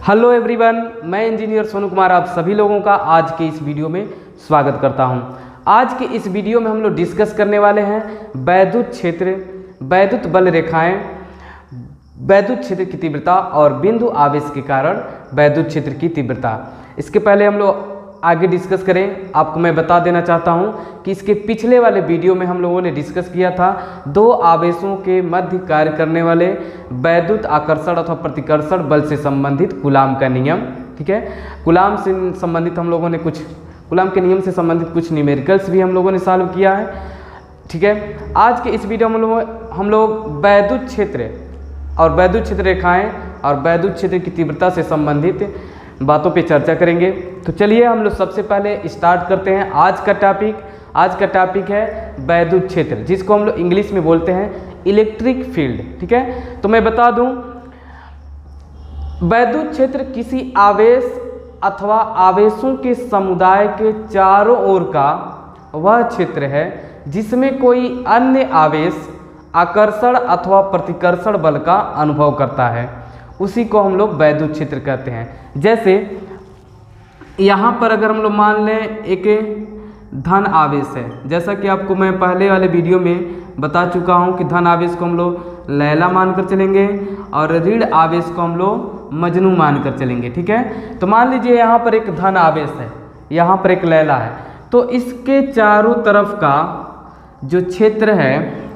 Hello everyone, मैं engineer Sonu Kumar आप सभी लोगों का आज के इस वीडियो में स्वागत करता हूं। आज के इस वीडियो में हम लोग डिस्कस करने वाले हैं वैद्युत क्षेत्र, वैद्युत बल रेखाएं, वैद्युत क्षेत्र की तीव्रता और बिंदु आवेश के कारण वैद्युत क्षेत्र की तीव्रता। इसके पहले हम लोग आगे डिस्कस करें, आपको मैं बता देना चाहता हूं कि इसके पिछले वाले वीडियो में हम लोगों ने डिस्कस किया था दो आवेशों के मध्य कार्य करने वाले वैद्युत आकर्षण अथवा प्रतिकर्षण बल से संबंधित कूलाम का नियम। ठीक है, कूलाम से संबंधित हम लोगों ने कूलाम के नियम से संबंधित कुछ न्यूमेरिकल्स भी हम लोगों ने सॉल्व किया है। ठीक है, आज के इस वीडियो में हम लोग वैद्युत क्षेत्र और वैद्युत क्षेत्र रेखाएं और वैद्युत क्षेत्र की तीव्रता से संबंधित बातों पे चर्चा करेंगे। तो चलिए हम लोग सबसे पहले स्टार्ट करते हैं आज का टॉपिक। आज का टॉपिक है वैद्युत क्षेत्र, जिसको हम लोग इंग्लिश में बोलते हैं इलेक्ट्रिक फील्ड। ठीक है, तो मैं बता दूं, वैद्युत क्षेत्र किसी आवेश अथवा आवेशों के समुदाय के चारों ओर का वह क्षेत्र है जिसमें कोई अन्य आवेश आकर्षण अथवा प्रतिकर्षण बल का अनुभव करता है, उसी को हम लोग वैद्युत क्षेत्र कहते हैं। जैसे यहाँ पर अगर हम लोग मान लें एक धन आवेश है, जैसा कि आपको मैं पहले वाले वीडियो में बता चुका हूँ कि धन आवेश को हम लोग लैला मानकर चलेंगे और ऋण आवेश को हम लोग मजनू मानकर चलेंगे। ठीक है, तो मान लीजिए यहाँ पर एक धन आवेश है, यहाँ पर एक लैला है, तो इसके चारों तरफ का जो क्षेत्र है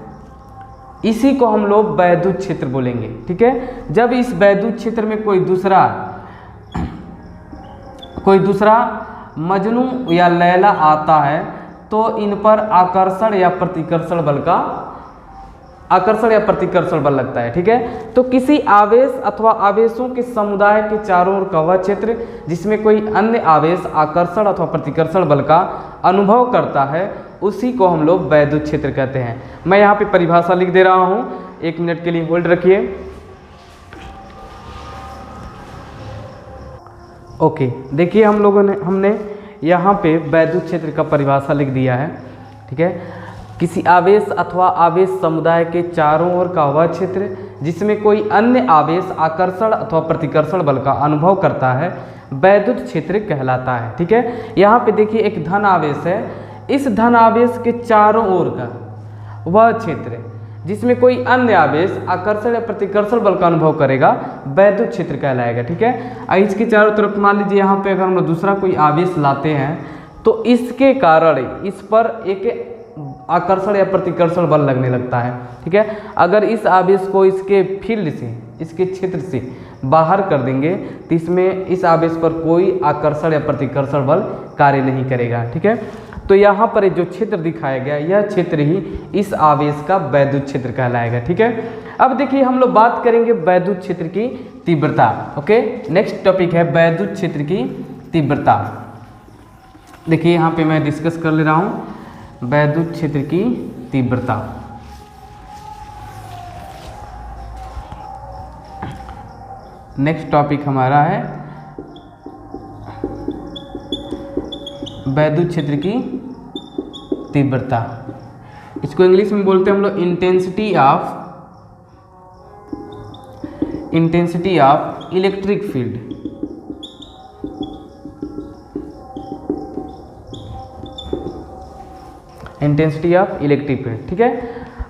इसी को हम लोग वैद्युत क्षेत्र बोलेंगे। ठीक है, जब इस वैद्युत क्षेत्र में कोई दूसरा मजनू या लैला आता है तो इन पर आकर्षण या प्रतिकर्षण बल लगता है। ठीक है, तो किसी आवेश अथवा आवेशों के समुदाय के चारों ओर का वह क्षेत्र जिसमें कोई अन्य आवेश आकर्षण अथवा प्रतिकर्षण बल का अनुभव करता है, उसी को हम लोग वैद्युत क्षेत्र कहते हैं। मैं यहाँ पे परिभाषा लिख दे रहा हूँ, 1 मिनट के लिए होल्ड रखिए। ओके, देखिए हमने यहाँ पे वैद्युत क्षेत्र का परिभाषा लिख दिया है। ठीक है, किसी आवेश अथवा आवेश समुदाय के चारों ओर का वह क्षेत्र जिसमें कोई अन्य आवेश आकर्षण अथवा प्रतिकर्षण बल का अनुभव करता है वैद्युत क्षेत्र कहलाता है। ठीक है, यहाँ पे देखिए एक धन आवेश है, इस धन आवेश के चारों ओर का वह क्षेत्र जिसमें कोई अन्य आवेश आकर्षण या प्रतिकर्षण बल का अनुभव करेगा वैद्युत क्षेत्र कहलाएगा। ठीक है, इसके चारों तरफ मान लीजिए यहाँ पे अगर हम लोग दूसरा कोई आवेश लाते हैं तो इसके कारण इस पर एक आकर्षण या प्रतिकर्षण बल लगने लगता है। ठीक है, अगर इस आवेश को इसके फील्ड से, इसके क्षेत्र से बाहर कर देंगे तो इसमें इस आवेश पर कोई आकर्षण या प्रतिकर्षण बल कार्य नहीं करेगा। ठीक है, तो यहाँ पर जो क्षेत्र दिखाया गया यह क्षेत्र ही इस आवेश का वैद्युत क्षेत्र कहलाएगा। ठीक है, अब देखिए हम लोग बात करेंगे वैद्युत क्षेत्र की तीव्रता। ओके, नेक्स्ट टॉपिक है वैद्युत क्षेत्र की तीव्रता। देखिए यहाँ पे मैं डिस्कस कर ले रहा हूँ वैद्युत क्षेत्र की तीव्रता। नेक्स्ट टॉपिक हमारा है वैद्युत क्षेत्र की तीव्रता। इसको इंग्लिश में बोलते हैं हम लोग intensity of electric field. Intensity of electric field. ठीक है,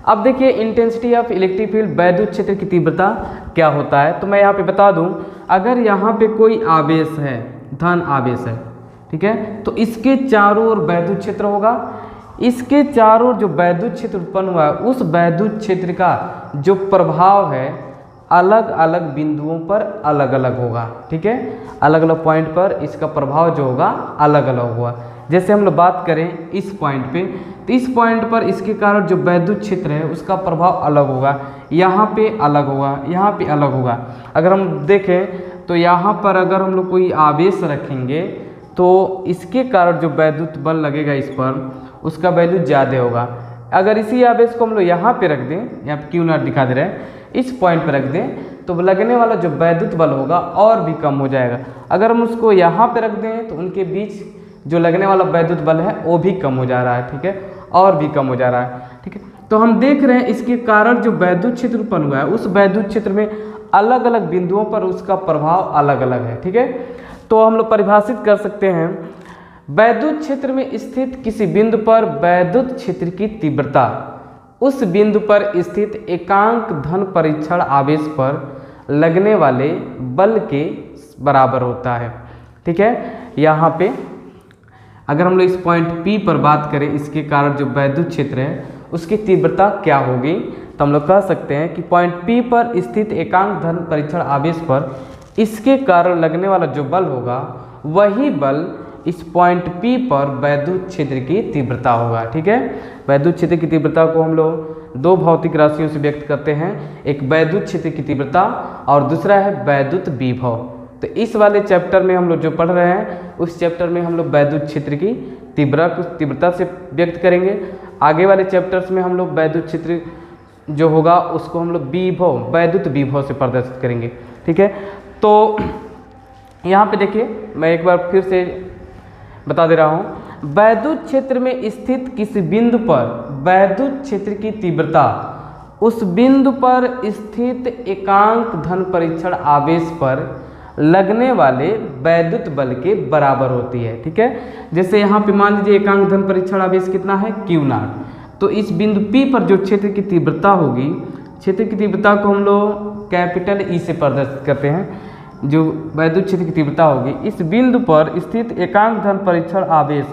अब देखिए इंटेंसिटी ऑफ इलेक्ट्रिक फील्ड वैद्युत क्षेत्र की तीव्रता क्या होता है, तो मैं यहाँ पे बता दूं, अगर यहाँ पे कोई आवेश है, धन आवेश है, ठीक है, तो इसके चारों ओर वैद्युत क्षेत्र होगा। इसके चारों ओर जो वैद्युत क्षेत्र उत्पन्न हुआ है उस वैद्युत क्षेत्र का जो प्रभाव है अलग अलग बिंदुओं पर अलग अलग होगा। ठीक है, अलग अलग पॉइंट पर इसका प्रभाव जो होगा अलग अलग होगा। जैसे हम लोग बात करें इस पॉइंट पे, तो इस पॉइंट पर इसके कारण जो वैद्युत क्षेत्र है उसका प्रभाव अलग होगा, यहाँ पे अलग होगा, यहाँ पे अलग होगा। अगर हम देखें तो यहाँ पर अगर हम लोग कोई आवेश रखेंगे तो इसके कारण जो वैद्युत बल लगेगा इस पर, उसका वैल्यू ज़्यादा होगा। अगर इसी आवेश को हम लोग यहाँ पे रख दें, यहाँ पे क्यों ना दिखा दे रहे हैं, इस पॉइंट पे रख दें तो लगने वाला जो वैद्युत बल होगा और भी कम हो जाएगा। अगर हम उसको यहाँ पे रख दें तो उनके बीच जो लगने वाला वैद्युत बल है वो भी कम हो जा रहा है। ठीक है, और भी कम हो जा रहा है। ठीक है, तो हम देख रहे हैं इसके कारण जो वैद्युत क्षेत्र उत्पन्न हुआ है उस वैद्युत क्षेत्र में अलग अलग बिंदुओं पर उसका प्रभाव अलग अलग है। ठीक है, तो हम लोग परिभाषित कर सकते हैं, वैद्युत क्षेत्र में स्थित किसी बिंदु पर वैद्युत क्षेत्र की तीव्रता उस बिंदु पर स्थित एकांक धन परीक्षण आवेश पर लगने वाले बल के बराबर होता है। ठीक है, यहाँ पे अगर हम लोग इस पॉइंट P पर बात करें, इसके कारण जो वैद्युत क्षेत्र है उसकी तीव्रता क्या होगी, तो हम लोग कह सकते हैं कि पॉइंट P पर स्थित एकांक धन परीक्षण आवेश पर इसके कारण लगने वाला जो बल होगा वही बल इस पॉइंट P पर वैद्युत क्षेत्र की तीव्रता होगा। ठीक है, वैद्युत क्षेत्र की तीव्रता को हम लोग दो भौतिक राशियों से व्यक्त करते हैं, एक वैद्युत क्षेत्र की तीव्रता और दूसरा है वैद्युत विभव। तो इस वाले चैप्टर में हम लोग जो पढ़ रहे हैं उस चैप्टर में हम लोग वैद्युत क्षेत्र की तीव्रता से व्यक्त करेंगे। आगे वाले चैप्टर्स में हम लोग वैद्युत क्षेत्र जो होगा उसको हम लोग विभव, वैद्युत विभव से प्रदर्शित करेंगे। ठीक है, तो यहाँ पे देखिए मैं एक बार फिर से बता दे रहा हूँ, वैद्युत क्षेत्र में स्थित किसी बिंदु पर वैद्युत क्षेत्र की तीव्रता उस बिंदु पर स्थित एकांक धन परीक्षण आवेश पर लगने वाले वैद्युत बल के बराबर होती है। ठीक है, जैसे यहाँ पे मान लीजिए एकांक धन परीक्षण आवेश कितना है Q0, तो इस बिंदु P पर जो क्षेत्र की तीव्रता होगी, क्षेत्र की तीव्रता को हम लोग कैपिटल E से प्रदर्शित करते हैं, जो वैद्युत क्षेत्र की तीव्रता होगी इस बिंदु पर स्थित एकांक धन परीक्षण आवेश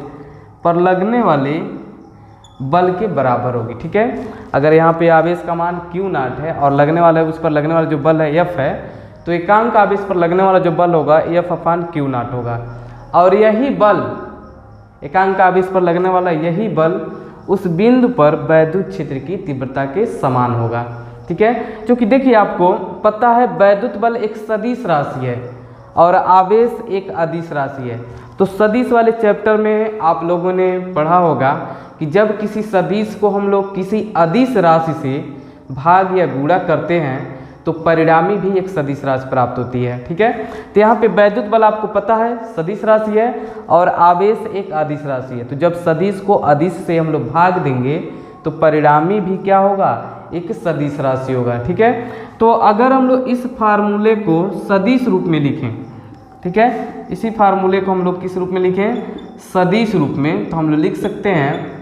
पर लगने वाले बल के बराबर होगी। ठीक है, अगर यहाँ पे आवेश का मान Q0 है और लगने वाला उस पर लगने वाला जो बल है F है, तो एकांक आवेश पर लगने वाला जो बल होगा F/Q0 होगा, और यही बल एकांक आवेश पर लगने वाला यही बल उस बिंदु पर वैद्युत क्षेत्र की तीव्रता के समान होगा। ठीक है, क्योंकि देखिए आपको पता है वैद्युत बल एक सदिश राशि है और आवेश एक अदिश राशि है। तो सदिश वाले चैप्टर में आप लोगों ने पढ़ा होगा कि जब किसी सदिश को हम लोग किसी अदिश राशि से भाग या गुणा करते हैं तो परिणामी भी एक सदिश राशि प्राप्त होती है। ठीक है, तो यहाँ पे वैद्युत बल आपको पता है सदिश राशि है और आवेश एक अदिश राशि है। तो जब सदिश को अदिश से हम लोग भाग देंगे तो परिणामी भी क्या होगा, एक सदिश राशि होगा। ठीक है, तो अगर हम लोग इस फार्मूले को सदिश रूप में लिखें, ठीक है, इसी फार्मूले को हम लोग किस रूप में लिखें, सदिश रूप में, तो हम लोग लिख सकते हैं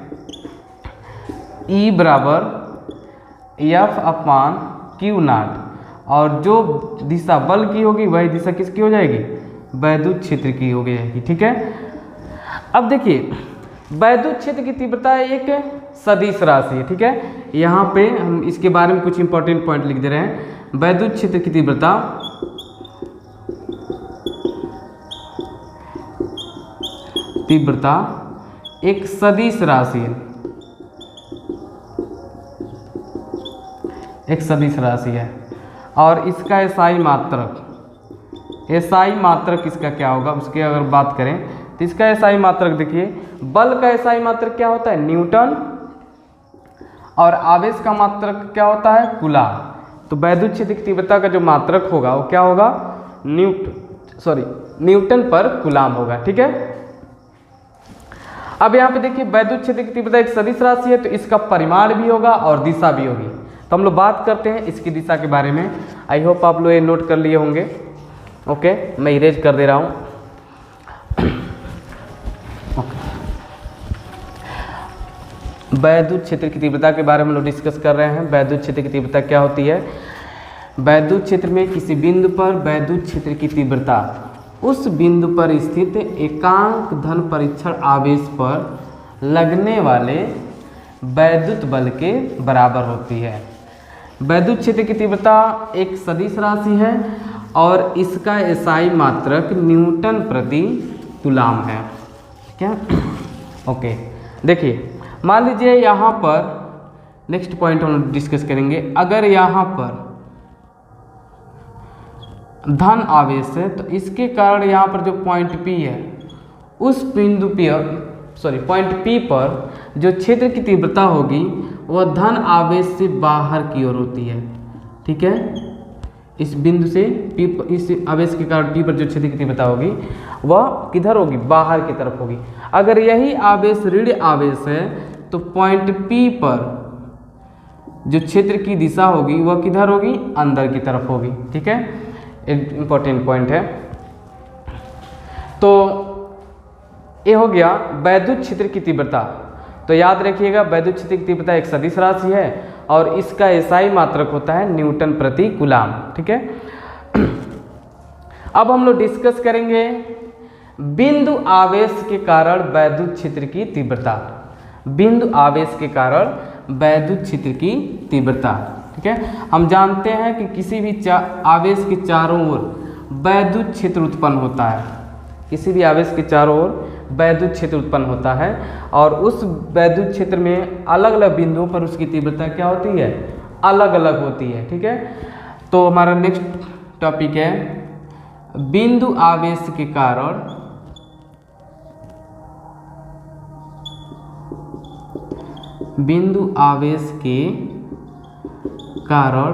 E बराबर F/Q0, और जो दिशा बल की होगी वही दिशा किसकी हो जाएगी, वैद्युत क्षेत्र की हो जाएगी। ठीक है, अब देखिए वैद्युत क्षेत्र की तीव्रता एक सदिश राशि है। ठीक है, यहाँ पे हम इसके बारे में कुछ इंपॉर्टेंट पॉइंट लिख दे रहे हैं। वैद्युत क्षेत्र की तीव्रता एक सदिश राशि है, एक सदिश राशि है, और इसका एसआई मात्रक इसका क्या होगा, उसकी अगर बात करें तो इसका एसआई मात्रक देखिए, बल का एसआई मात्रक क्या होता है, न्यूटन, और आवेश का मात्रक क्या होता है, कूलाम। तो वैद्युत क्षेत्र की तीव्रता का जो मात्रक होगा वो क्या होगा, न्यूटन पर कूलाम होगा। ठीक है, अब यहाँ पे देखिए वैद्युत क्षेत्र की तीव्रता एक सदिश राशि है, तो इसका परिमाण भी होगा और दिशा भी होगी। तो हम लोग बात करते हैं इसकी दिशा के बारे में। आई होप आप लोग ये नोट कर लिए होंगे। ओके, मैं इरेज कर दे रहा हूँ। वैद्युत क्षेत्र की तीव्रता के बारे में लोग डिस्कस कर रहे हैं। वैद्युत क्षेत्र की तीव्रता क्या होती है, वैद्युत क्षेत्र में किसी बिंदु पर वैद्युत क्षेत्र की तीव्रता उस बिंदु पर स्थित एकांक धन परीक्षण आवेश पर लगने वाले वैद्युत बल के बराबर होती है। वैद्युत क्षेत्र की तीव्रता एक सदिश राशि है और इसका एसआई मात्रक न्यूटन प्रति कूलाम है। ठीक है, ओके, देखिए मान लीजिए यहाँ पर नेक्स्ट पॉइंट हम डिस्कस करेंगे, अगर यहाँ पर धन आवेश है तो इसके कारण यहाँ पर जो पॉइंट P है उस बिंदु पॉइंट P पर जो क्षेत्र की तीव्रता होगी वह धन आवेश से बाहर की ओर होती है। ठीक है, इस बिंदु से इस आवेश के कारण P पर जो क्षेत्र की तीव्रता होगी वह किधर होगी, बाहर की तरफ होगी। अगर यही आवेश ऋण आवेश है तो पॉइंट P पर जो क्षेत्र की दिशा होगी वह किधर होगी, अंदर की तरफ होगी। ठीक है, एक इम्पोर्टेंट पॉइंट है। तो ये हो गया वैद्युत क्षेत्र की तीव्रता। तो याद रखिएगा वैद्युत क्षेत्र की तीव्रता एक सदिश राशि है और इसका एसआई मात्रक होता है न्यूटन प्रति कूलाम। ठीक है, अब हम लोग डिस्कस करेंगे बिंदु आवेश के कारण वैद्युत क्षेत्र की तीव्रता। बिंदु आवेश के कारण वैद्युत क्षेत्र की तीव्रता। ठीक है, हम जानते हैं कि किसी भी आवेश के चारों ओर वैद्युत क्षेत्र उत्पन्न होता है। किसी भी आवेश के चारों ओर वैद्युत क्षेत्र उत्पन्न होता है और उस वैद्युत क्षेत्र में अलग अलग बिंदुओं पर उसकी तीव्रता क्या होती है, अलग अलग होती है। ठीक है, तो हमारा नेक्स्ट टॉपिक है बिंदु आवेश के कारण बिंदु आवेश के कारण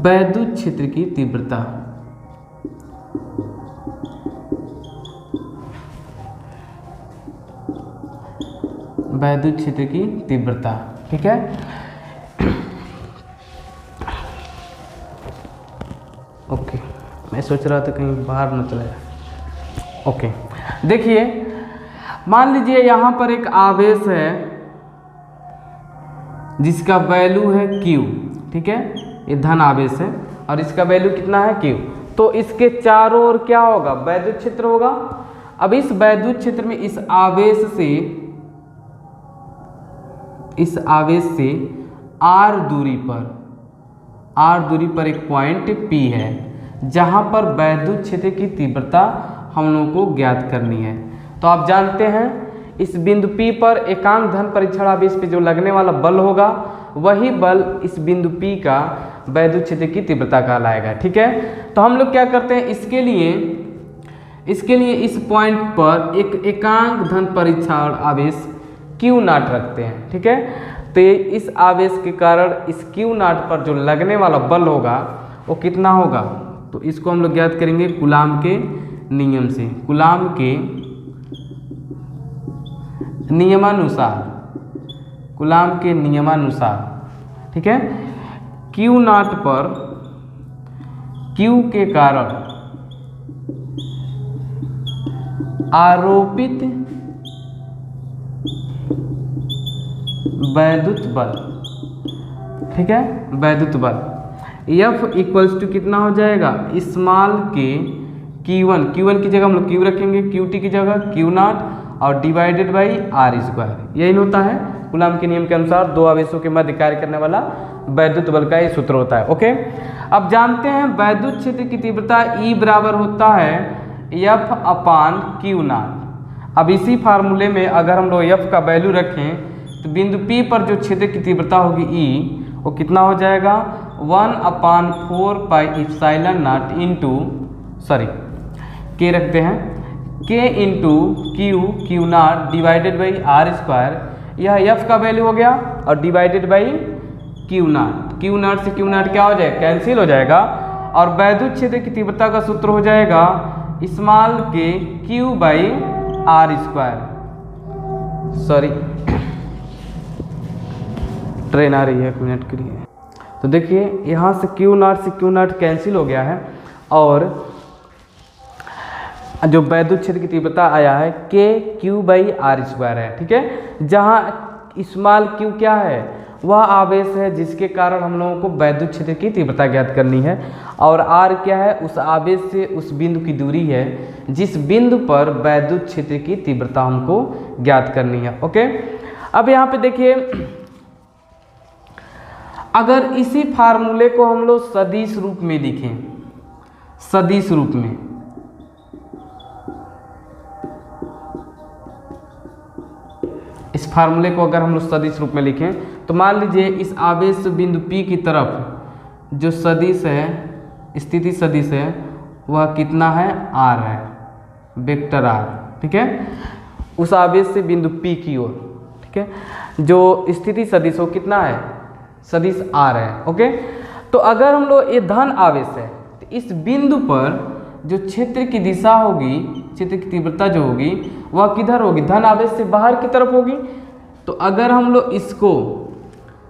वैद्युत क्षेत्र की तीव्रता। वैद्युत क्षेत्र की तीव्रता। ठीक है, ओके, मैं सोच रहा था कहीं बाहर न चला जाए। ओके, देखिए मान लीजिए यहाँ पर एक आवेश है जिसका वैल्यू है Q। ठीक है, ये धन आवेश है और इसका वैल्यू कितना है Q। तो इसके चारों ओर क्या होगा, वैद्युत क्षेत्र होगा। अब इस वैद्युत क्षेत्र में इस आवेश से r दूरी पर एक पॉइंट P है जहां पर वैद्युत क्षेत्र की तीव्रता हम लोगों को ज्ञात करनी है। तो आप जानते हैं इस बिंदु P पर एकांक धन परीक्षण आवेश पे जो लगने वाला बल होगा वही बल इस बिंदु P का वैद्युत क्षेत्र की तीव्रता कहलाएगा। ठीक है, तो हम लोग क्या करते हैं, इसके लिए इस पॉइंट पर एक एकांक धन परीक्षण आवेश Q0 रखते हैं। ठीक है, तो इस आवेश के कारण इस Q0 पर जो लगने वाला बल होगा वो कितना होगा, तो इसको हम लोग ज्ञात करेंगे कूलाम के नियम से। कूलाम के नियमानुसार, ठीक है, Q0 पर Q के कारण आरोपित वैद्युत बल। ठीक है, वैद्युत बल F इक्वल्स टू कितना हो जाएगा, स्मॉल के Q1 की जगह हम लोग Q रखेंगे, QT की जगह Q0 और डिवाइडेड बाई r²। यही होता है कूलाम के नियम के अनुसार दो आवेशों के मध्य कार्य करने वाला वैद्युत बल का ये सूत्र होता है। ओके, अब जानते हैं वैद्युत क्षेत्र की तीव्रता E बराबर होता है F/Q0। अब इसी फार्मूले में अगर हम लोग F का वैल्यू रखें तो बिंदु P पर जो क्षेत्र की तीव्रता होगी E वो कितना हो जाएगा, 1/4πε0 इंटू K रखते हैं, K into Q0 divided by r²। यह F का वैल्यू हो गया और डिवाइडेड बाई Q0 से Q0 क्या हो जाएगा, कैंसिल हो जाएगा और वैद्युत क्षेत्र की तीव्रता का सूत्र हो जाएगा स्मॉल के Q बाई r²। ट्रेन आ रही है, 1 मिनट के लिए। तो देखिए यहाँ से Q0 कैंसिल हो गया है और जो वैद्युत क्षेत्र की तीव्रता आया है Q बाई r² है। ठीक है, जहाँ स्मॉल q क्या है, वह आवेश है जिसके कारण हम लोगों को वैद्युत क्षेत्र की तीव्रता ज्ञात करनी है और r क्या है, उस आवेश से उस बिंदु की दूरी है जिस बिंदु पर वैद्युत क्षेत्र की तीव्रता हमको ज्ञात करनी है। ओके, अब यहाँ पे देखिए अगर इसी फार्मूले को हम लोग सदिश रूप में लिखें, सदिश रूप में, इस फार्मूले को अगर हम लोग सदिश रूप में लिखें तो मान लीजिए इस आवेश बिंदु P की तरफ जो सदिश है, स्थिति सदिश है, वह कितना है, r है, वेक्टर r। ठीक है, उस आवेश से बिंदु P की ओर, ठीक है, जो स्थिति सदिश हो कितना है, सदिश r है। ओके, तो अगर हम लोग ये धन आवेश है तो इस बिंदु पर जो क्षेत्र की दिशा होगी, क्षेत्र की तीव्रता जो होगी वह किधर होगी, धन आवेश से बाहर की तरफ होगी। तो अगर हम लोग इसको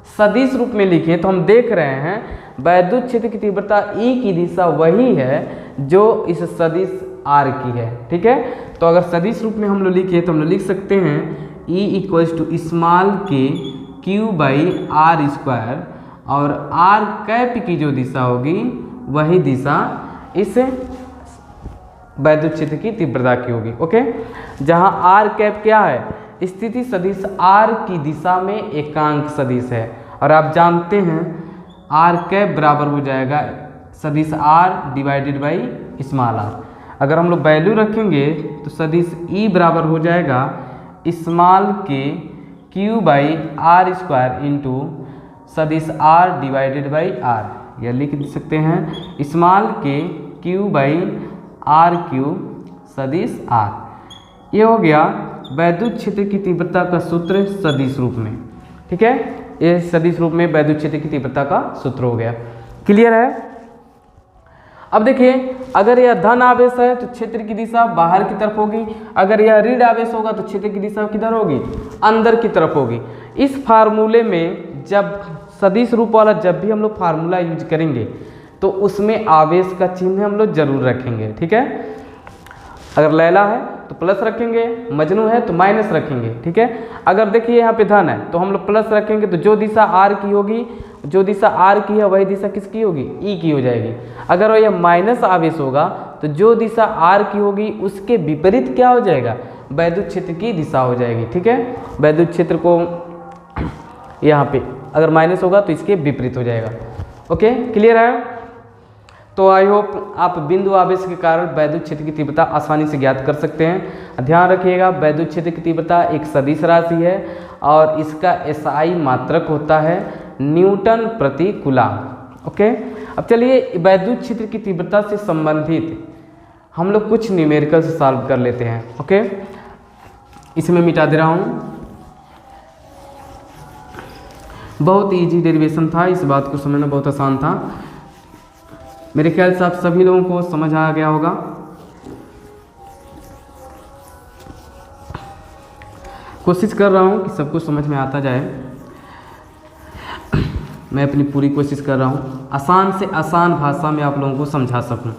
सदिश रूप में लिखें तो हम देख रहे हैं वैद्युत क्षेत्र की तीव्रता E की दिशा वही है जो इस सदिश R की है। ठीक है, तो अगर सदिश रूप में हम लोग लिखे तो हम लोग लिख सकते हैं E इक्वल्स टू स्मॉल के Q बाई R स्क्वायर, और R कैप की जो दिशा होगी वही दिशा इस वैद्युत क्षेत्र की तीव्रता की होगी। ओके, जहां R कैप क्या है, स्थिति सदिश R की दिशा में एकांक सदिश है, और आप जानते हैं R कैप बराबर हो जाएगा सदिश R divided by small r। अगर हम लोग वैल्यू रखेंगे तो सदिश E बराबर हो जाएगा स्मॉल के Q by R square into सदिश R डिवाइडेड बाई R, या लिख सकते हैं स्मॉल के Q बाई R क्यूब सदिश R। ये हो गया वैद्युत क्षेत्र की तीव्रता का सूत्र सदिश रूप में। ठीक है, ये सदिश रूप में वैद्युत क्षेत्र की तीव्रता का सूत्र हो गया। क्लियर है? अब देखिए, अगर यह धन आवेश है तो क्षेत्र की दिशा बाहर की तरफ होगी, अगर यह ऋण आवेश होगा तो क्षेत्र की दिशा किधर होगी, अंदर की तरफ होगी। इस फार्मूले में जब सदिश रूप वाला जब भी हम लोग फार्मूला यूज करेंगे तो उसमें आवेश का चिन्ह हम लोग जरूर रखेंगे। ठीक है, अगर लैला है तो प्लस रखेंगे, मजनू है तो माइनस रखेंगे। ठीक है, अगर देखिए यहाँ पे धन है तो हम लोग प्लस रखेंगे, तो जो दिशा R की होगी, जो दिशा R की है वही दिशा किसकी होगी, E की हो जाएगी। अगर यह माइनस आवेश होगा तो जो दिशा R की होगी उसके विपरीत क्या हो जाएगा, वैद्युत क्षेत्र की दिशा हो जाएगी। ठीक है, वैद्युत क्षेत्र को यहाँ पे अगर माइनस होगा तो इसके विपरीत हो जाएगा। ओके, क्लियर है? तो आई होप आप बिंदु आवेश के कारण वैद्युत क्षेत्र की तीव्रता आसानी से ज्ञात कर सकते हैं। ध्यान रखिएगा, वैद्युत क्षेत्र की तीव्रता एक सदिश राशि है और इसका SI मात्रक होता है न्यूटन प्रति कूलम। ओके, अब चलिए वैद्युत क्षेत्र की तीव्रता से संबंधित हम लोग कुछ न्यूमेरिकल से सॉल्व कर लेते हैं। ओके, इसमें मिटा दे रहा हूँ, बहुत इजी डेरिवेशन था, इस बात को समझना बहुत आसान था। मेरे ख्याल से आप सभी लोगों को समझ आ गया होगा। कोशिश कर रहा हूँ कि सब कुछ समझ में आता जाए, मैं अपनी पूरी कोशिश कर रहा हूँ आसान से आसान भाषा में आप लोगों को समझा सकूँ।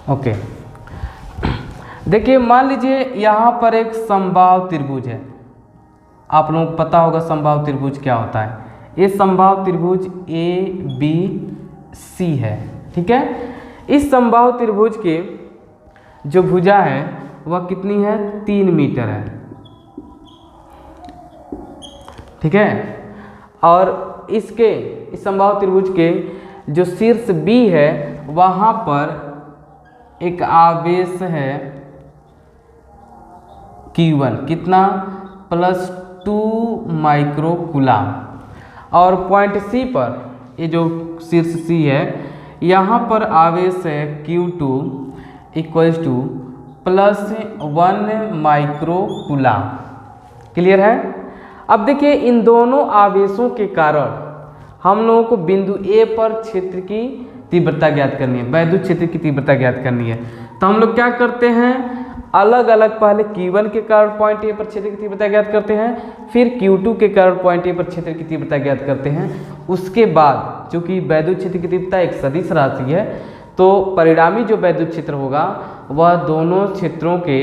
ओके, देखिए मान लीजिए यहाँ पर एक समबाहु त्रिभुज है। आप लोगों को पता होगा समबाहु त्रिभुज क्या होता है। ये समबाहु त्रिभुज ABC है। ठीक है, इस समबाहु त्रिभुज के जो भुजा है वह कितनी है, 3 मीटर है। ठीक है, और इसके इस समबाहु त्रिभुज के जो शीर्ष B है वहाँ पर एक आवेश है Q1, कितना, +2 माइक्रो कूलम, और पॉइंट C पर ये जो शीर्ष C है यहाँ पर आवेश है Q2 equals to +1 micro coulomb. Clear है? अब देखिए इन दोनों आवेशों के कारण हम लोगों को बिंदु A पर क्षेत्र की तीव्रता ज्ञात करनी है, वैद्युत क्षेत्र की तीव्रता ज्ञात करनी है। तो हम लोग क्या करते हैं, अलग अलग पहले Q1 के कारण पॉइंट A पर क्षेत्र की तीव्रता ज्ञात करते हैं, फिर Q2 के कारण पॉइंट A पर क्षेत्र की तीव्रता ज्ञात करते हैं। उसके बाद चूंकि वैद्युत क्षेत्र की तीव्रता एक सदिश राशि है तो परिणामी जो वैद्युत क्षेत्र होगा वह दोनों क्षेत्रों के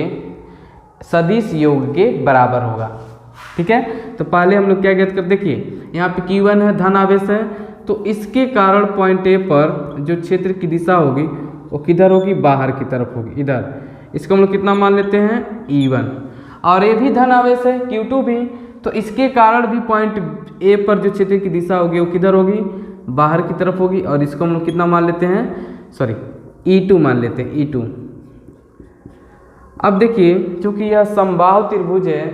सदिश योग के बराबर होगा। ठीक है, तो पहले हम लोग क्या ज्ञात कर, देखिए यहाँ पे Q1 है, धन आवेश है, तो इसके कारण पॉइंट A पर जो क्षेत्र की दिशा होगी वो किधर होगी, बाहर की तरफ होगी, इधर। इसको हम लोग कितना मान लेते हैं, E1। और ये भी धन आवेश है Q2 भी, तो इसके कारण भी पॉइंट A पर जो क्षेत्र की दिशा होगी वो किधर होगी, बाहर की तरफ होगी। और इसको हम लोग कितना मान लेते हैं, सॉरी E2 मान लेते हैं, E2। अब देखिए क्योंकि यह समबाहु त्रिभुज है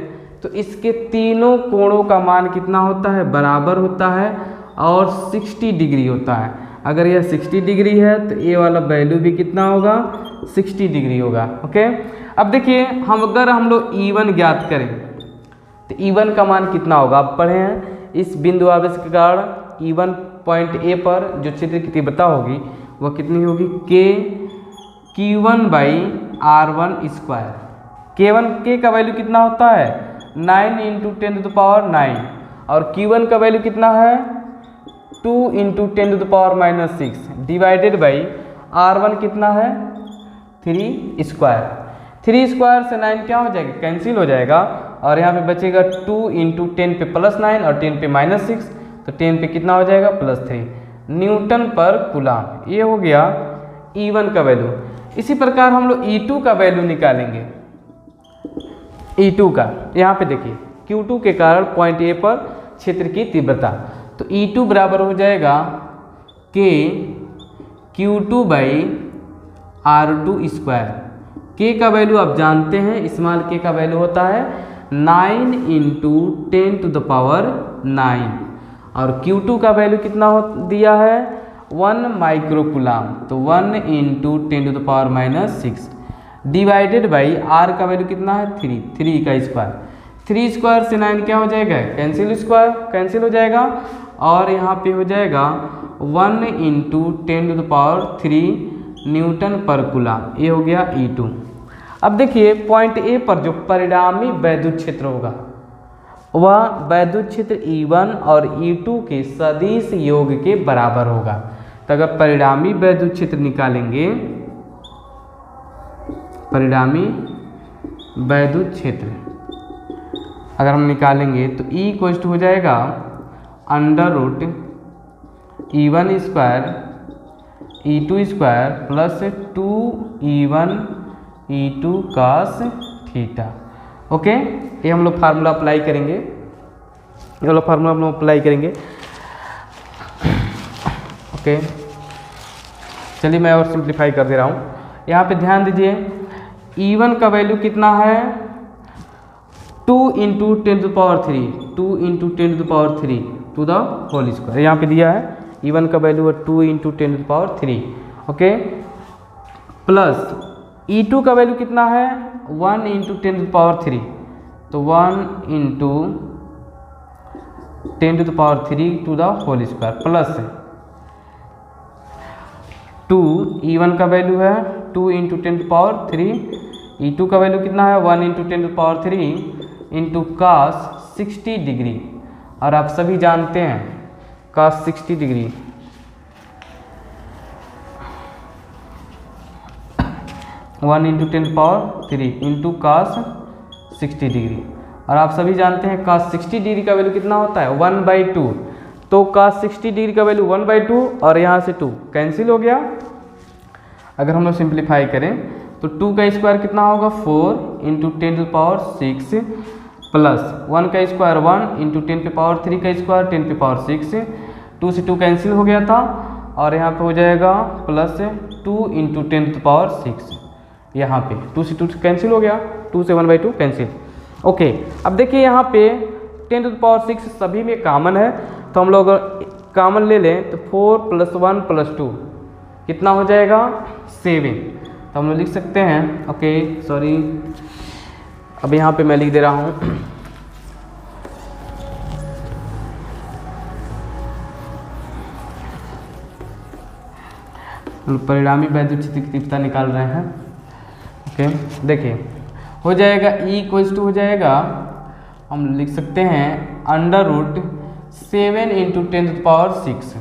तो इसके तीनों कोणों का मान कितना होता है, बराबर होता है और 60 डिग्री होता है। अगर यह 60 डिग्री है तो ये वाला वैल्यू भी कितना होगा, 60 डिग्री होगा। ओके, अब देखिए अगर हम लोग E1 ज्ञात करें तो E1 का मान कितना होगा, आप पढ़े हैं, इस बिंदु आवेश के कारण E1 पॉइंट A पर जो क्षेत्र की तीव्रता होगी वह कितनी होगी, Q1 by R1 square. K1 का वैल्यू कितना होता है, 9 × 10⁹ और Q1 का वैल्यू कितना है 2 × 10⁻⁻6 डिवाइडेड बाई R1 कितना है 3 स्क्वायर। 3 स्क्वायर से 9 क्या हो जाएगा, कैंसिल हो जाएगा, और यहाँ पे बचेगा 2 × 10 पे +9 और 10 पे -6, तो 10 पे कितना हो जाएगा +3 न्यूटन पर कूलम। ये हो गया E1 का वैल्यू। इसी प्रकार हम लोग E2 का वैल्यू निकालेंगे। E2 का यहाँ पे देखिए Q2 के कारण पॉइंट A पर क्षेत्र की तीव्रता, तो E2 बराबर हो जाएगा K Q2 by R2 square. K का वैल्यू आप जानते हैं, स्मॉल k का वैल्यू होता है 9 × 10⁻9 और Q2 का वैल्यू कितना दिया है 1 माइक्रो कूलम, तो 1 × 10⁻⁻6 डिवाइडेड बाई R का वैल्यू कितना है 3 का स्क्वायर। 3 स्क्वायर से 9 क्या हो जाएगा, कैंसिल स्क्वायर कैंसिल हो जाएगा, और यहाँ पे हो जाएगा 1 × 10⁻³ न्यूटन पर कूलम। ये हो गया E2। अब देखिए पॉइंट A पर जो परिणामी वैद्युत क्षेत्र होगा वह वैद्युत क्षेत्र E1 और E2 के सदिश योग के बराबर होगा। तो अगर परिणामी वैद्युत क्षेत्र निकालेंगे, परिणामी वैद्युत क्षेत्र अगर हम निकालेंगे तो E = हो जाएगा √E1 square E2 square plus 2E1 E2 cos theta. Okay, ये हम लोग फार्मूला अप्लाई करेंगे, ये वाला फार्मूला हम लोग अप्लाई करेंगे। ओके, चलिए मैं और सिंप्लीफाई कर दे रहा हूँ। यहाँ पे ध्यान दीजिए E1 का वैल्यू कितना है 2 × 10⁻³ 2 × 10⁻³ टू द होल स्क्वायर। यहाँ पे दिया है E1 का वैल्यू है 2 × 10⁻³। ओके, प्लस E2 का वैल्यू कितना है 1 × 10⁻³ तो 1 × 10⁻³ to the whole square plus 2 E1 का वैल्यू है 2 × 10⁻³ E2 का वैल्यू कितना है 1 × 10⁻³ इंटू cos 60 डिग्री, और आप सभी जानते हैं cos 60 degree 1 × 10⁻³ into cos 60 degree, और आप सभी जानते हैं cos 60 डिग्री का वैल्यू कितना होता है 1/2, तो cos 60 डिग्री का वैल्यू 1/2 और यहाँ से 2 कैंसिल हो गया। अगर हम लोग सिंप्लीफाई करें तो 2 का स्क्वायर कितना होगा 4 × 10⁻6 प्लस 1 का स्क्वायर 1 × 10⁻³ का स्क्वायर 10⁻6, 2 से 2 कैंसिल हो गया था, और यहाँ पे हो जाएगा प्लस 2 × 10⁻6, यहाँ पे 2 से 2 कैंसिल हो गया, 2 से 1/2 कैंसिल। ओके, अब देखिए यहाँ पे 10⁻6 सभी में कॉमन है, तो हम लोग कॉमन ले लें तो 4 + 1 + 2 कितना हो जाएगा 7, तो हम लोग लिख सकते हैं। ओके सॉरी, अब यहाँ पे मैं लिख दे रहा हूँ परिणामी वैद्युत क्षेत्र की तीव्रता निकाल रहे हैं। ओके, देखिए हो जाएगा E = हो जाएगा, हम लिख सकते हैं √7 × 10⁻6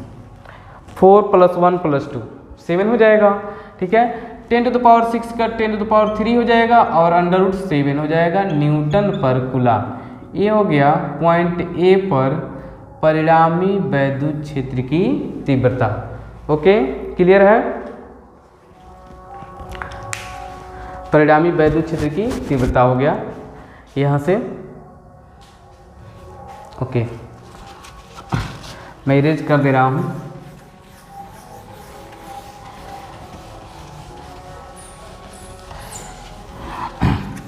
4 + 1 + 2 7 हो जाएगा। ठीक है, 10⁻6 का 10⁻³ हो जाएगा और √7 हो जाएगा न्यूटन पर कूलम। ये हो गया पॉइंट A पर परिणामी वैद्युत क्षेत्र की तीव्रता। ओके, क्लियर है, परिणामी वैद्युत क्षेत्र की तीव्रता हो गया यहाँ से। ओके, मैं इरेज कर दे रहा हूँ।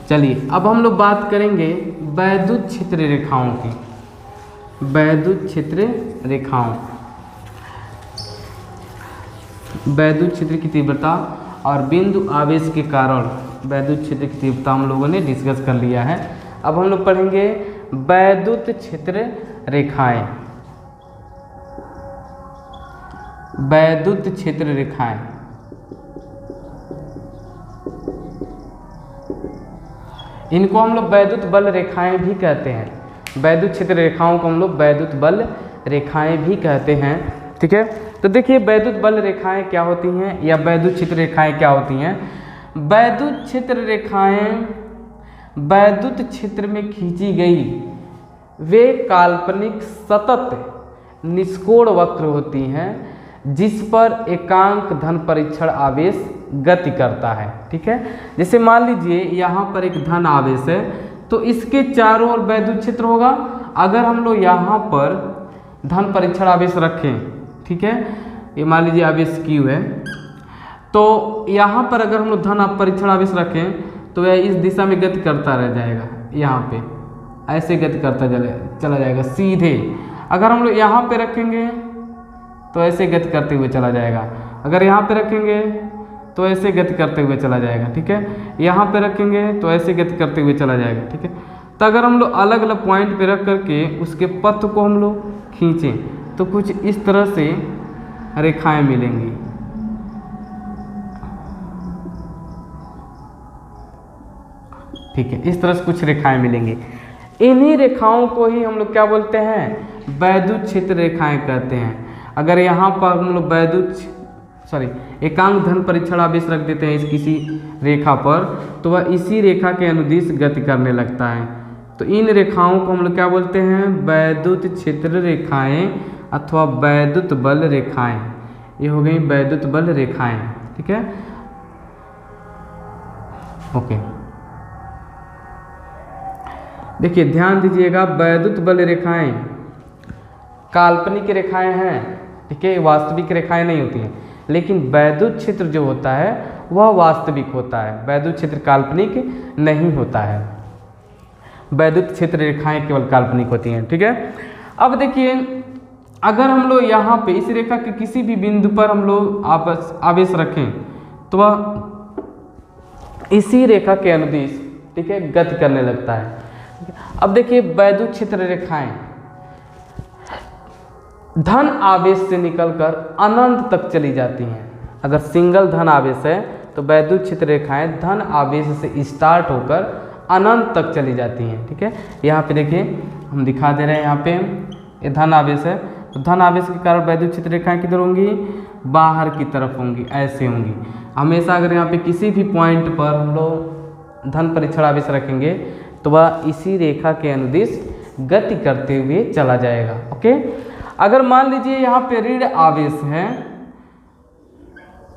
चलिए अब हम लोग बात करेंगे वैद्युत क्षेत्र रेखाओं की। वैद्युत क्षेत्र रेखाओं, वैद्युत क्षेत्र की तीव्रता और बिंदु आवेश के कारण वैद्युत क्षेत्र की तीव्रता हम लोगों ने डिस्कस कर लिया है। अब हम लोग पढ़ेंगे वैद्युत क्षेत्र रेखाएं। वैद्युत क्षेत्र रेखाएं, इनको हम लोग वैद्युत बल रेखाएं भी कहते हैं। वैद्युत क्षेत्र रेखाओं को हम लोग वैद्युत बल रेखाएं भी कहते हैं। ठीक है, तो देखिए वैद्युत बल रेखाएं क्या होती हैं या वैद्युत क्षेत्र रेखाएं क्या होती हैं। वैद्युत क्षेत्र रेखाएं वैद्युत क्षेत्र में खींची गई वे काल्पनिक सतत निष्कोण वक्र होती हैं जिस पर एकांक धन परीक्षण आवेश गति करता है। ठीक है, जैसे मान लीजिए यहाँ पर एक धन आवेश है तो इसके चारों ओर वैद्युत क्षेत्र होगा। अगर हम लोग यहाँ पर धन परीक्षण आवेश रखें, ठीक है, ये मान लीजिए आवेश Q है, तो यहाँ पर अगर हम लोग धन परीक्षण आवेश रखें तो यह इस दिशा में गति करता रह जाएगा, यहाँ पे ऐसे गति करता चला जाएगा सीधे। अगर हम लोग यहाँ पे रखेंगे तो ऐसे गति करते हुए चला जाएगा, अगर यहाँ पे रखेंगे तो ऐसे गति करते हुए चला जाएगा। ठीक है, यहाँ पे रखेंगे तो ऐसे गति करते हुए चला जाएगा। ठीक है, तो अगर हम लोग अलग अलग पॉइंट पे रख करके उसके पथ को हम लोग खींचें तो कुछ इस तरह से रेखाएं मिलेंगी। ठीक है, इस तरह से कुछ रेखाएं मिलेंगी। इन्हीं रेखाओं को ही हम लोग क्या बोलते हैं, वैद्युत क्षेत्र रेखाएं कहते हैं। अगर यहाँ पर हम लोग एकांक धन परीक्षण आवेश रख देते हैं इस किसी रेखा पर तो वह इसी रेखा के अनुदिश गति करने लगता है। तो इन रेखाओं को हम लोग क्या बोलते हैं, वैद्युत क्षेत्र रेखाएं अथवा वैद्युत बल रेखाएं। ये हो गई वैद्युत बल रेखाएं। ठीक है, ओके, देखिए ध्यान दीजिएगा, वैद्युत बल रेखाएं काल्पनिक रेखाएं हैं। ठीक है, वास्तविक रेखाएं नहीं होती हैं, लेकिन वैद्युत क्षेत्र जो होता है वह वास्तविक होता है, वैद्युत क्षेत्र काल्पनिक नहीं होता है। वैद्युत क्षेत्र रेखाएं केवल काल्पनिक होती हैं। ठीक है, अब देखिए अगर हम लोग यहाँ पे इस रेखा के किसी भी बिंदु पर हम लोग आवेश रखें तो वह इसी रेखा के अनुदिश, ठीक है, गति करने लगता है। अब देखिए वैद्युत क्षेत्र रेखाएं धन आवेश से निकलकर अनंत तक चली जाती हैं। अगर सिंगल धन आवेश है तो वैद्युत क्षेत्र रेखाएं धन आवेश से स्टार्ट होकर अनंत तक चली जाती हैं। ठीक है, यहाँ पे देखिए हम दिखा दे रहे हैं, यहाँ पे ये धन आवेश है तो धन आवेश के कारण वैद्युत क्षेत्र रेखाएं किधर होंगी, बाहर की तरफ होंगी, ऐसे होंगी हमेशा। अगर यहाँ पे किसी भी पॉइंट पर हम लोग धन परीक्षण आवेश रखेंगे तो वह इसी रेखा के अनुदिश गति करते हुए चला जाएगा। ओके, अगर मान लीजिए यहाँ पे ऋण आवेश है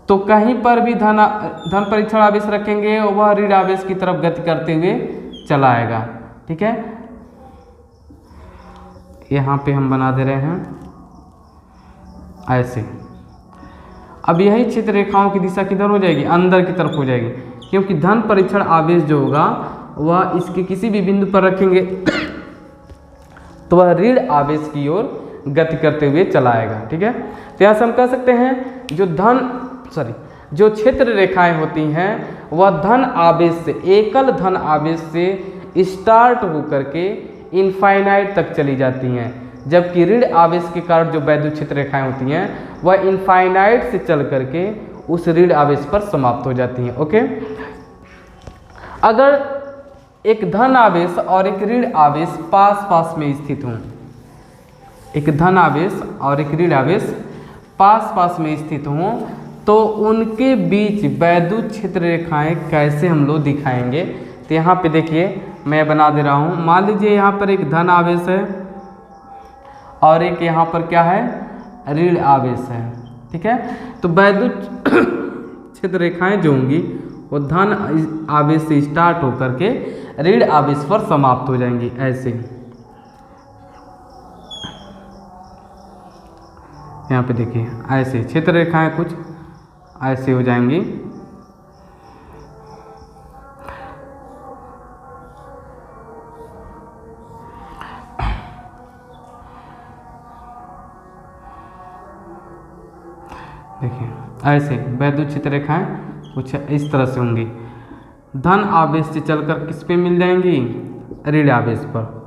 तो कहीं पर भी धन परीक्षण आवेश रखेंगे और वह ऋण आवेश की तरफ गति करते हुए चला आएगा। ठीक है, यहाँ पे हम बना दे रहे हैं ऐसे। अब यही क्षेत्र रेखाओं की दिशा किधर हो जाएगी, अंदर की तरफ हो जाएगी, क्योंकि धन परीक्षण आवेश जो होगा वह इसके किसी भी बिंदु पर रखेंगे तो वह ऋण आवेश की ओर गति करते हुए चला आएगा। ठीक है, तो यहाँ से हम कह सकते हैं जो क्षेत्र रेखाएं होती हैं वह धन आवेश से, एकल धन आवेश से स्टार्ट होकर के इनफाइनाइट तक चली जाती हैं, जबकि ऋण आवेश के कारण जो वैद्युत क्षेत्र रेखाएं होती हैं वह इनफाइनाइट से चल करके उस ऋण आवेश पर समाप्त हो जाती हैं। ओके, अगर एक धन आवेश और एक ऋण आवेश पास पास में स्थित हों, एक धन आवेश और एक ऋण आवेश पास पास में स्थित हों तो उनके बीच वैद्युत क्षेत्र रेखाएं कैसे हम लोग दिखाएंगे। तो यहाँ पे देखिए मैं बना दे रहा हूँ, मान लीजिए यहाँ पर एक धन आवेश है और एक यहाँ पर क्या है, ऋण आवेश है। ठीक है, तो वैद्युत क्षेत्र रेखाएं जो होंगी वो धन आवेश से स्टार्ट होकर के ऋण आवेश पर समाप्त हो जाएंगी ऐसे। यहाँ पे देखिए ऐसे क्षेत्र रेखाएं कुछ ऐसे हो जाएंगी। देखिए ऐसे वैद्युत क्षेत्र रेखाएं कुछ इस तरह से होंगी, धन आवेश से चलकर किस पे मिल जाएंगी, ऋण आवेश पर।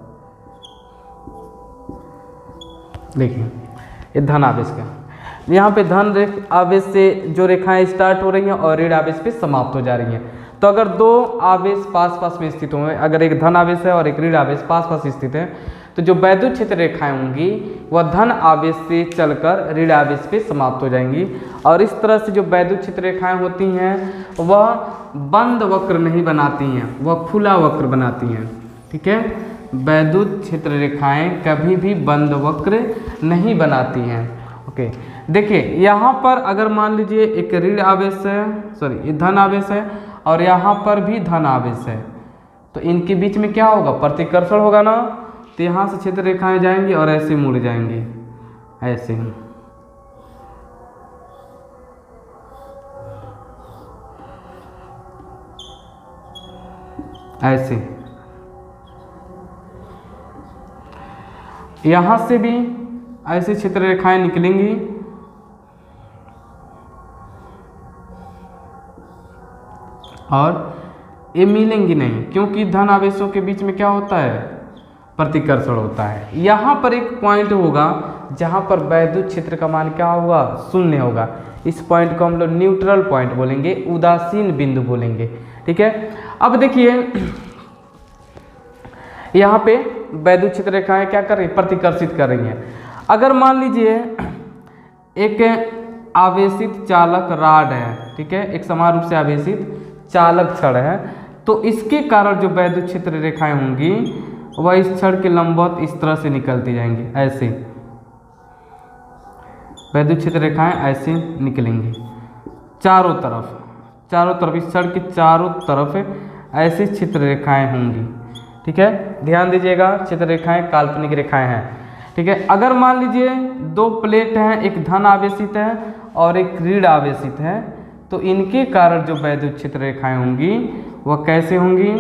देखिए ये धन आवेश का, यहाँ पे धन आवेश से जो रेखाएं स्टार्ट हो रही हैं और ऋण आवेश पे समाप्त हो जा रही हैं। तो अगर दो आवेश पास पास में स्थित होंगे, अगर एक धन आवेश है और एक ऋण आवेश पास पास स्थित है, तो जो वैद्युत क्षेत्र रेखाएं होंगी वह धन आवेश से चलकर ऋण आवेश पे समाप्त हो जाएंगी। और इस तरह से जो वैद्युत क्षेत्र रेखाएं होती हैं वह बंद वक्र नहीं बनाती हैं, वह खुला वक्र बनाती हैं। ठीक है, वैद्युत क्षेत्र रेखाएं कभी भी बंद वक्र नहीं बनाती हैं। ओके, देखिए यहाँ पर अगर मान लीजिए एक ऋण आवेश है, सॉरी धन आवेश है और यहाँ पर भी धन आवेश है, तो इनके बीच में क्या होगा, प्रतिकर्षण होगा ना। तो यहाँ से क्षेत्र रेखाएं जाएंगी और ऐसे मुड़ जाएंगी, ऐसे ऐसे। यहाँ से भी ऐसे क्षेत्र रेखाएं निकलेंगी और ये मिलेंगी नहीं, क्योंकि धन आवेशों के बीच में क्या होता है, प्रतिकर्षण होता है। यहाँ पर एक पॉइंट होगा जहाँ पर वैद्युत क्षेत्र का मान क्या होगा, शून्य होगा। इस पॉइंट को हम लोग न्यूट्रल पॉइंट बोलेंगे, उदासीन बिंदु बोलेंगे। ठीक है, अब देखिए यहाँ पे वैद्युत क्षेत्र रेखाएं क्या कर रही है, प्रतिकर्षित कर रही हैं। अगर मान लीजिए एक आवेशित चालक राड है, ठीक है, एक समान रूप से आवेशित चालक छड़ है, तो इसके कारण जो वैद्युत क्षेत्र रेखाएं होंगी वह इस छड़ के लंबवत इस तरह से निकलती जाएंगी, ऐसे वैद्युत क्षेत्र रेखाएं ऐसे निकलेंगी चारों तरफ इस छड़ के चारों तरफ ऐसी क्षेत्र रेखाएं होंगी। ठीक है, ध्यान दीजिएगा, क्षेत्र रेखाएं काल्पनिक रेखाएं हैं। ठीक है, अगर मान लीजिए दो प्लेट हैं, एक धन आवेशित है और एक ऋण आवेशित है, तो इनके कारण जो वैद्युत क्षेत्र रेखाएं होंगी वह कैसे होंगी।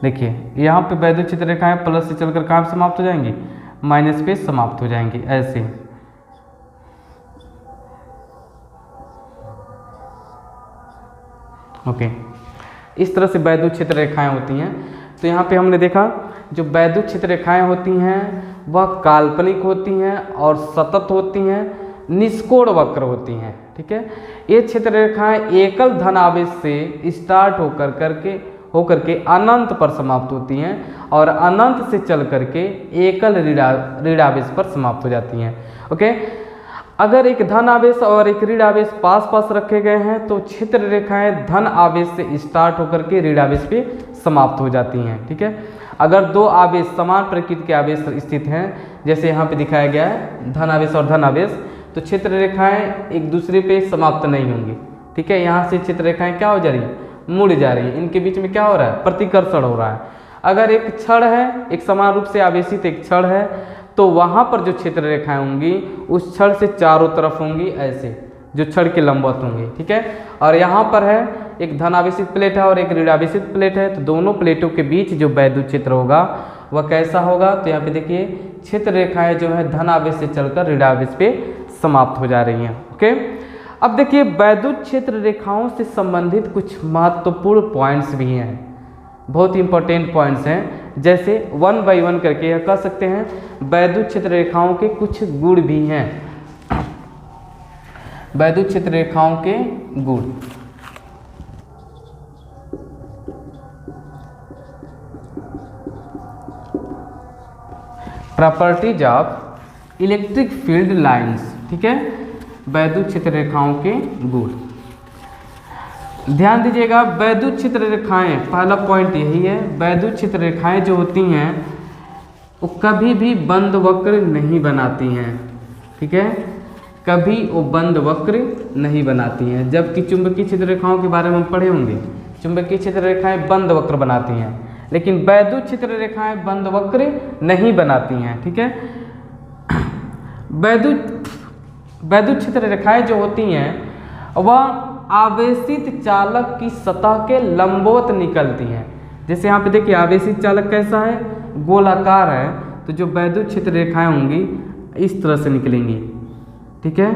देखिए यहाँ पे वैद्युत क्षेत्र रेखाएं प्लस से चलकर कहाँ पे समाप्त हो जाएंगी, माइनस पे समाप्त हो जाएंगी, ऐसे। ओके, इस तरह से वैद्युत क्षेत्र रेखाएं होती हैं। तो यहाँ पे हमने देखा जो वैद्युत क्षेत्र रेखाएं होती हैं वह काल्पनिक होती हैं और सतत होती हैं, निष्कोण वक्र होती हैं। ठीक है, ये क्षेत्र रेखाएं एकल धन आवेश से स्टार्ट होकर के अनंत पर समाप्त होती हैं और अनंत से चल करके एकल ऋण आवेश पर समाप्त हो जाती हैं। ओके, अगर एक धन आवेश और एक ऋण आवेश पास पास रखे गए हैं तो क्षेत्र रेखाएं धन आवेश से स्टार्ट होकर के ऋण आवेश पे समाप्त हो जाती हैं। ठीक है, अगर दो आवेश समान प्रकृति के आवेश स्थित हैं, जैसे यहाँ पे दिखाया गया है धन आवेश और धन आवेश, तो क्षेत्र रेखाएं एक दूसरे पे समाप्त नहीं होंगी। ठीक है, यहाँ से क्षेत्र रेखाएं क्या हो जा रही है, मुड़ जा रही है, इनके बीच में क्या हो रहा है, प्रतिकर्षण हो रहा है। अगर एक छड़ है, एक समान रूप से आवेशित एक छड़ है, तो वहाँ पर जो क्षेत्र रेखाएं होंगी उस छड़ से चारों तरफ होंगी, ऐसे जो छड़ के लंबवत होंगी। ठीक है, और यहाँ पर है एक धन आवेशित प्लेट है और एक ऋण आवेशित प्लेट है, तो दोनों प्लेटों के बीच जो वैद्युत क्षेत्र होगा वह कैसा होगा। तो यहाँ पे देखिए क्षेत्र रेखाएं जो है धन आवेश से चलकर ऋण आवेश पे समाप्त हो जा रही हैं। ओके, अब देखिए वैद्युत क्षेत्र रेखाओं से संबंधित कुछ महत्वपूर्ण पॉइंट्स भी हैं, बहुत इंपॉर्टेंट पॉइंट्स हैं, जैसे 1 बाय 1 करके यह कह सकते हैं वैद्युत क्षेत्र रेखाओं के कुछ गुण भी हैं। वैद्युत क्षेत्र रेखाओं के गुण, properties of electric field lines. ठीक है, वैद्युत क्षेत्र रेखाओं के गुण, ध्यान दीजिएगा। वैद्युत क्षेत्र रेखाएं, पहला पॉइंट यही है, वैद्युत क्षेत्र रेखाएं जो होती हैं वो कभी भी बंद वक्र नहीं बनाती हैं। ठीक है, कभी वो बंद वक्र नहीं बनाती हैं, जबकि चुंबकीय क्षेत्र रेखाओं के बारे में हम पढ़े होंगे, चुंबकीय क्षेत्र रेखाएं बंद वक्र बनाती हैं, लेकिन वैद्युत क्षेत्र रेखाएं बंद वक्र नहीं बनाती हैं। ठीक है, वैद्युत क्षेत्र रेखाएं जो होती हैं वह आवेशित चालक की सतह के लंबवत निकलती हैं। जैसे यहाँ पे देखिए आवेशित चालक कैसा है, गोलाकार है, तो जो वैद्युत क्षेत्र रेखाएं होंगी इस तरह से निकलेंगी। ठीक है,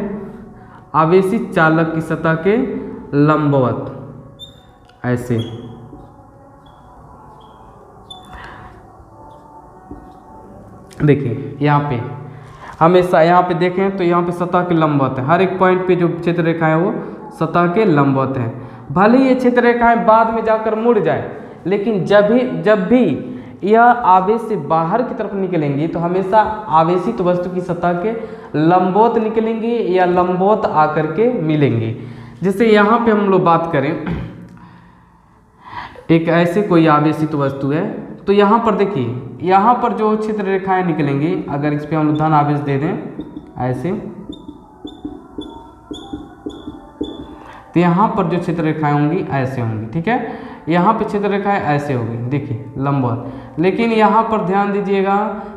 आवेशित चालक की सतह के लंबवत, ऐसे। देखिए यहाँ पे हमेशा यहाँ पे देखें तो यहाँ पे सतह के लंबवत है, हर एक पॉइंट पे जो क्षेत्र रेखाएं वो सतह के लंबवत हैं। भले ही ये क्षेत्र रेखाएं बाद में जाकर मुड़ जाए, लेकिन जब भी यह आवेश से बाहर की तरफ निकलेंगी तो हमेशा आवेशित वस्तु की सतह के लंबवत निकलेंगी या लंबवत आकर के मिलेंगी। जैसे यहाँ पे हम लोग बात करें, एक ऐसे कोई आवेशित वस्तु है, तो यहाँ पर देखिए, यहाँ पर जो क्षेत्र रेखाएं निकलेंगी, अगर इस पे हम लोग धन आवेश दे दें ऐसे, तो यहाँ पर जो क्षेत्र रेखाएं होंगी ऐसे होंगी, ठीक है। यहाँ पे क्षेत्र रेखाएं ऐसे होगी, देखिए लंबवत। लेकिन यहाँ पर ध्यान दीजिएगा,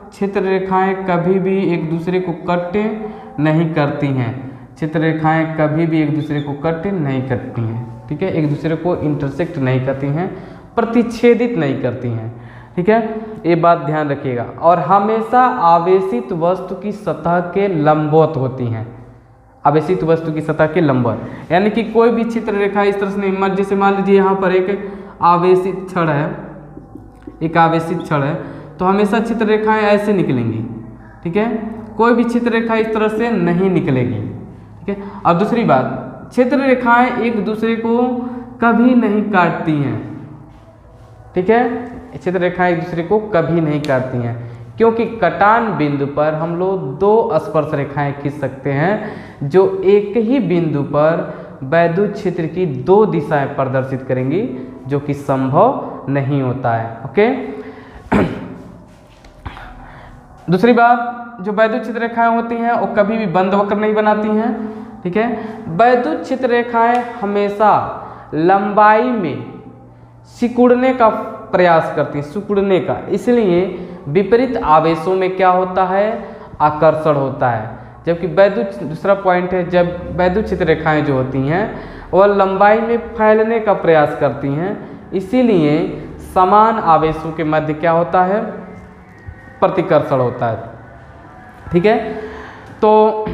क्षेत्र रेखाएं कभी भी एक दूसरे को कट नहीं करती हैं। क्षेत्र रेखाएं कभी भी एक दूसरे को कट नहीं करती हैं, ठीक है, एक दूसरे को इंटरसेक्ट नहीं करती हैं, प्रतिच्छेदित नहीं करती हैं, ठीक है, ये बात ध्यान रखिएगा। और हमेशा आवेशित वस्तु की सतह के लंबवत होती हैं, आवेशित वस्तु की सतह के लंबवत, यानी कि कोई भी क्षेत्र रेखा इस तरह से नहीं, जैसे मान लीजिए यहाँ पर एक आवेशित छड़ है, एक आवेशित छड़ है, तो हमेशा क्षेत्र रेखाएं ऐसे निकलेंगी, ठीक है, कोई भी क्षेत्र रेखा इस तरह से नहीं निकलेगी, ठीक है। और दूसरी बात, क्षेत्र रेखाएं एक दूसरे को कभी नहीं काटती हैं, ठीक है, क्षेत्र रेखाएं एक दूसरे को कभी नहीं काटती हैं, क्योंकि कटान बिंदु पर हम लोग दो स्पर्श रेखाएं खींच सकते हैं जो एक ही बिंदु पर वैद्युत क्षेत्र की दो दिशाएं प्रदर्शित करेंगी, जो कि संभव नहीं होता है, ओके। दूसरी बात, जो वैद्युत क्षेत्र रेखाएं होती हैं वो कभी भी बंद वक्र नहीं बनाती हैं, ठीक है। वैद्युत क्षेत्र रेखाएं हमेशा लंबाई में सिकुड़ने का प्रयास करती हैं, सिकुड़ने का, इसलिए विपरीत आवेशों में क्या होता है, आकर्षण होता है। जबकि वैद्युत, दूसरा पॉइंट है, जब वैद्युत क्षेत्र रेखाएं जो होती हैं वह लंबाई में फैलने का प्रयास करती हैं, इसीलिए समान आवेशों के मध्य क्या होता है, प्रतिकर्षण होता है, ठीक है। तो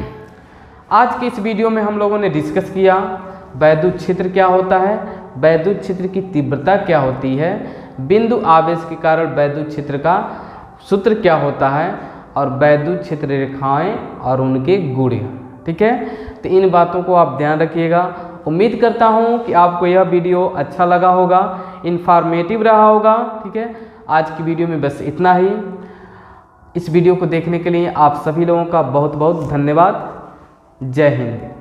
आज के इस वीडियो में हम लोगों ने डिस्कस किया वैद्युत क्षेत्र क्या होता है, वैद्युत क्षेत्र की तीव्रता क्या होती है, बिंदु आवेश के कारण वैद्युत क्षेत्र का सूत्र क्या होता है, और वैद्युत क्षेत्र रेखाएं और उनके गुण, ठीक है। तो इन बातों को आप ध्यान रखिएगा। उम्मीद करता हूं कि आपको यह वीडियो अच्छा लगा होगा, इन्फॉर्मेटिव रहा होगा, ठीक है। आज की वीडियो में बस इतना ही। इस वीडियो को देखने के लिए आप सभी लोगों का बहुत बहुत धन्यवाद। जय हिंद।